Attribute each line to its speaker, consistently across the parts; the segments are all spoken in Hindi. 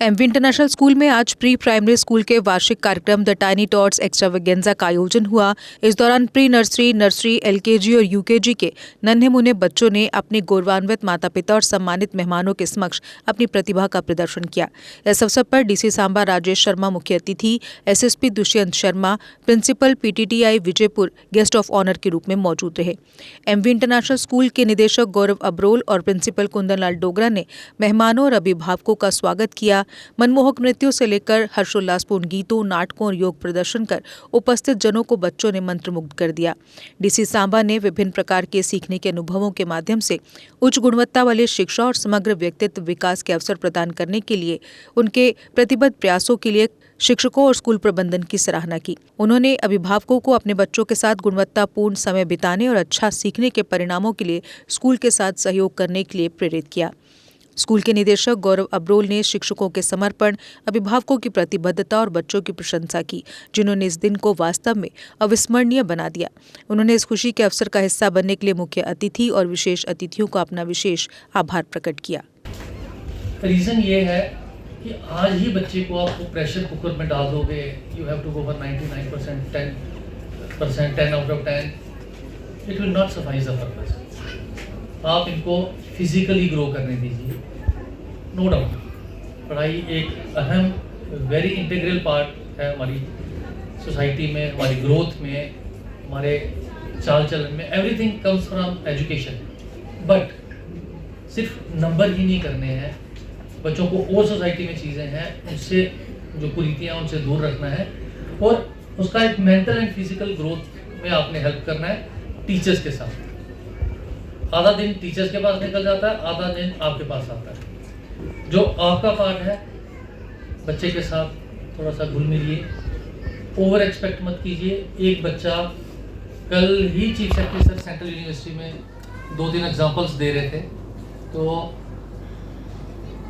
Speaker 1: एमवी इंटरनेशनल स्कूल में आज प्री प्राइमरी स्कूल के वार्षिक कार्यक्रम द टाइनी टॉट्स एक्स्ट्रावेगेंजा का आयोजन हुआ। इस दौरान प्री नर्सरी, एलकेजी और यूकेजी के नन्हे मुन्ने बच्चों ने अपने गौरवान्वित माता पिता और सम्मानित मेहमानों के समक्ष अपनी प्रतिभा का प्रदर्शन किया। इस अवसर पर डीसी सांबा राजेश शर्मा मुख्य अतिथि, SSP Dushyant Sharma, principal PTTI Vijaypur guest of honour के रूप में मौजूद रहे। एमवी इंटरनेशनल स्कूल के निदेशक गौरव अब्रोल और प्रिंसिपल कुंदन लाल डोगरा ने मेहमानों और अभिभावकों का स्वागत किया। मनमोहक नृत्यों से लेकर हर्षोल्लासपूर्ण गीतों, नाटकों और योग प्रदर्शन कर उपस्थित जनों को बच्चों ने मंत्रमुग्ध कर दिया। डीसी सांबा ने विभिन्न प्रकार के सीखने के अनुभवों के माध्यम से उच्च गुणवत्ता वाली शिक्षा और समग्र व्यक्तित्व विकास के अवसर प्रदान करने के लिए उनके प्रतिबद्ध प्रयासों के लिए शिक्षकों और स्कूल प्रबंधन की सराहना की। उन्होंने अभिभावकों को अपने बच्चों के साथ गुणवत्तापूर्ण समय बिताने और अच्छा सीखने के परिणामों के लिए स्कूल के साथ सहयोग करने के लिए प्रेरित किया। स्कूल के निदेशक गौरव अब्रोल ने शिक्षकों के समर्पण, अभिभावकों की प्रतिबद्धता और बच्चों की प्रशंसा की, जिन्होंने इस दिन को वास्तव में अविस्मरणीय बना दिया। उन्होंने इस खुशी के अवसर का हिस्सा बनने के लिए मुख्य अतिथि और विशेष अतिथियों का अपना विशेष आभार प्रकट किया।
Speaker 2: रीज़न ये है कि आज ही बच्चे को आप प्रेशर कुकर में डाल दोगे, you have to go for 99%, 10 out of 10, it will not suffice the purpose. आप इनको फिजिकली ग्रो करने दीजिए। नो डाउट पढ़ाई एक अहम वेरी इंटीग्रल पार्ट है हमारी सोसाइटी में, हमारी ग्रोथ में, हमारे चाल चलन में। Everything comes from education. But सिर्फ नंबर ही नहीं करने हैं, बच्चों को और सोसाइटी में चीज़ें हैं उससे जो कुरीतियाँ उनसे दूर रखना है और उसका एक मेंटल एंड फिजिकल ग्रोथ में आपने हेल्प करना है टीचर्स के साथ। आधा दिन टीचर्स के पास निकल जाता है, आधा दिन आपके पास आता है। जो आपका पार्ट है बच्चे के साथ थोड़ा सा घुल मिलिए, ओवर एक्सपेक्ट मत कीजिए। एक बच्चा कल ही chief secretary sir central university में 2-3 एग्जांपल्स दे रहे थे, तो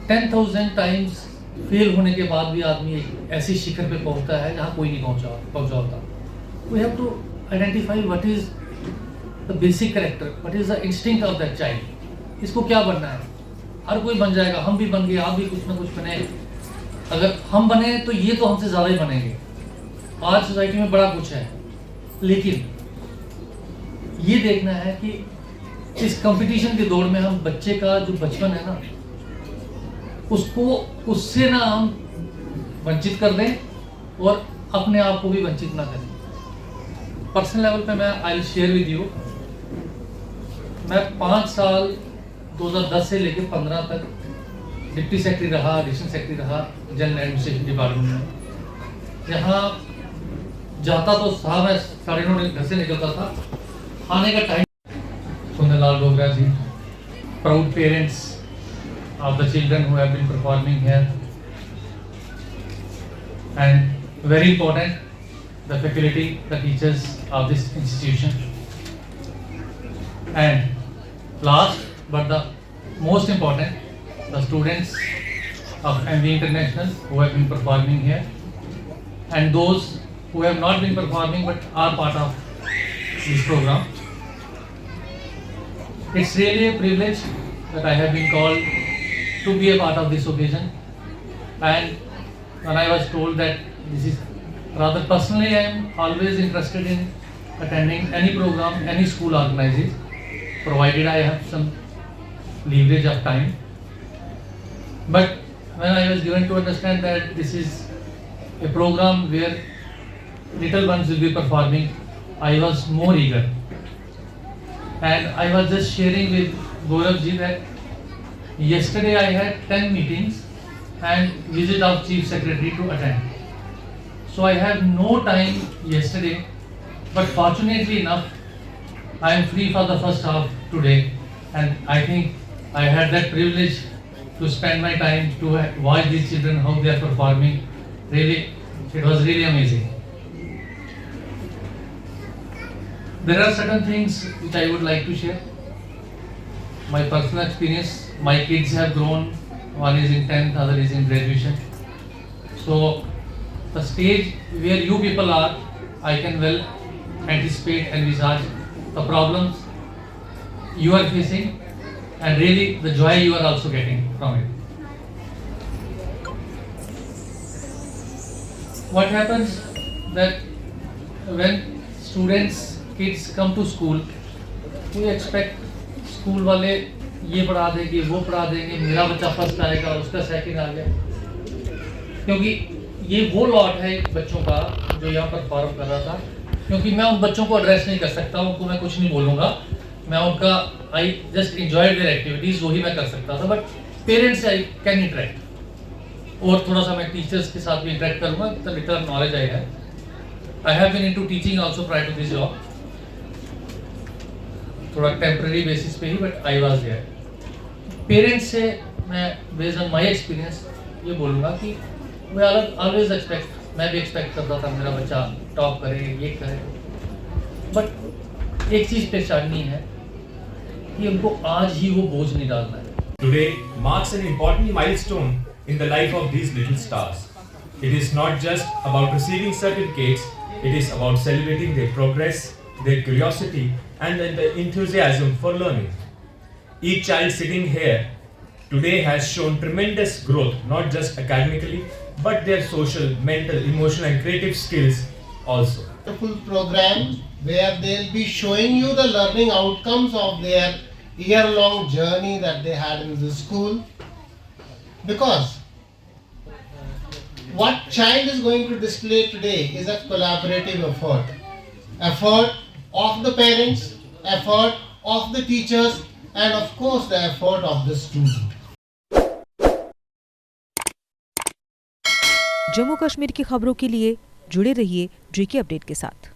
Speaker 2: 10,000 टाइम्स फेल होने के बाद भी आदमी एक ऐसी शिखर पे पहुंचता है जहाँ कोई नहीं पहुंचा होता। We have to identify what is the basic character, what is the instinct of that child. इसको क्या बनना है? हर कोई बन जाएगा, हम भी बन गए, आप भी कुछ ना कुछ बने। अगर हम बने तो ये तो हमसे ज़्यादा ही बनेंगे। आज सोसाइटी में बड़ा कुछ है, लेकिन ये देखना है कि इस कंपटीशन के दौर में हम बच्चे का जो बचपन है ना, उससे ना हम वंचित कर दें और अपने आप को भी वंचित ना करें। पर्सनल लेवल पे मैं I will share with you, मैं 5 साल 2010 से लेकर 15 तक डिप्टी सेक्रेटरी रहा, एडिशनल सेक्रेटरी रहा जनरल एडमिनिस्ट्रेशन डिपार्टमेंट में। यहाँ जाता तो साहब मैं 9:30 घर से निकलता था, आने का time. Kundan Lal Dogra ji, proud parents of the children who have been performing here, and very important, the faculty, the teachers of this institution, and last but the most important, the students of MV International who have been performing here, and those who have not been performing but are part of this program. It's really a privilege that I have been called to be a part of this occasion, and when I was told that this is rather personally, I am always interested in attending any program any school organizes, provided I have some leverage of time. But when I was given to understand that this is a program where little ones will be performing, I was more eager, and I was just sharing with Gaurav ji that yesterday I had 10 meetings and visit of Chief Secretary to attend. So I have no time yesterday, but fortunately enough, I am free for the first half today, and I think I had that privilege to spend my time to watch these children, how they are performing. Really, it was really amazing. There are certain things which I would like to share. My personal experience, my kids have grown, one is in 10th, other is in graduation. So the stage where you people are, I can well anticipate and envisage the problems you are facing and really the joy you are also getting from it. what happens that when students, kids come to school, we expect school वाले ये पढ़ा देंगे, वो पढ़ा देंगे, मेरा बच्चा फर्स्ट आएगा, उसका सेकंड आ गया, क्योंकि ये वो लॉट है बच्चों का जो यहाँ पर फॉर्म कर रहा था। क्योंकि मैं उन बच्चों को एड्रेस नहीं कर सकता, उनको मैं कुछ नहीं बोलूँगा, मैं उनका I just enjoy there activities, वही मैं कर सकता था। बट पेरेंट्स से आई कैन इंटरेक्ट, और थोड़ा सा मैं टीचर्स के साथ भी इंटरेक्ट करूँगा, द लिटल नॉलेज आई है। I have been into teaching also prior to this job, थोड़ा टेम्पररी बेसिस पे ही, but I was there. Parents से मैं बेस्ड ऑन माय एक्सपीरियंस ये बोलूँगा कि वे ऑलवेज एक्सपेक्ट, मैं भी एक्सपेक्ट करता था मेरा बच्चा टॉप करे, ये करे, बट एक चीज़ पहचाननी है कि उनको आज ही वो बोझ नहीं डालना है।
Speaker 3: Today marks an important milestone in the life of these little stars. It is not just about receiving certificates, it is about celebrating their progress, their curiosity and the enthusiasm for learning. Each child sitting here today has shown tremendous growth, not just academically, but their social, mental, emotional and creative skills also.
Speaker 4: Wonderful program where they'll be showing you the learning outcomes of their year-long journey that they had in the school. Because what child is going to display today is a collaborative effort of the parents, effort of the teachers, and of course the effort of the student.
Speaker 1: Jammu Kashmir की खबरों के लिए जुड़े रहिए जीके अपडेट के साथ।